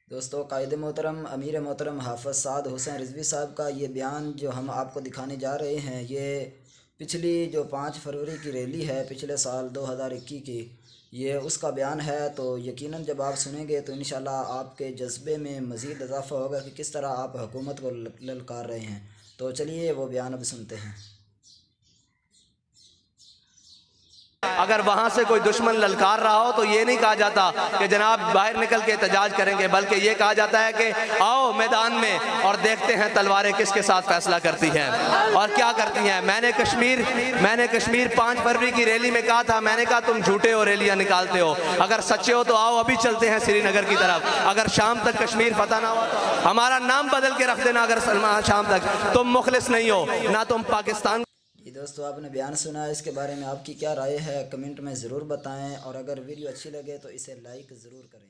دوستو، قائد محترم امیر محترم حافظ سعد حسین رضوی صاحب کا یہ بیان جو ہم آپ کو دکھانے جا رہے ہیں، یہ پچھلی جو 5 فروری کی ریلی ہے پچھلے سال 2021 کی، یہ اس کا بیان ہے۔ تو یقیناً جب آپ سنیں گے تو انشاءاللہ آپ کے جذبے میں مزید اضافہ ہوگا کہ کس طرح آپ حکومت کو للکار رہے ہیں۔ تو چلیے وہ بیان اب سنتے ہیں۔ اگر وہاں سے کوئی دشمن للکار رہا ہو تو یہ نہیں کہا جاتا کہ جناب باہر نکل کے احتجاج کریں گے، بلکہ یہ کہا جاتا ہے کہ آؤ میدان میں اور دیکھتے ہیں تلواریں کس کے ساتھ فیصلہ کرتی ہیں اور کیا کرتی ہیں۔ میں نے کشمیر 5 فروری کی ریلی میں کہا تھا، میں نے کہا تم جھوٹے ہو، ریلیاں نکالتے ہو، اگر سچے ہو تو آؤ ابھی چلتے ہیں سری نگر کی طرف، اگر شام تک کشمیر فتح نہ ہوا تو ہمارا نام بدل کے رکھ دینا، اگر شام تک تم مخلص نہیں ہو نہ تم پاکستان۔ یہ دوستو، آپ نے بیان سنا، اس کے بارے میں آپ کی کیا رائے ہے کمنٹ میں ضرور بتائیں، اور اگر ویڈیو اچھی لگے تو اسے لائک ضرور کریں۔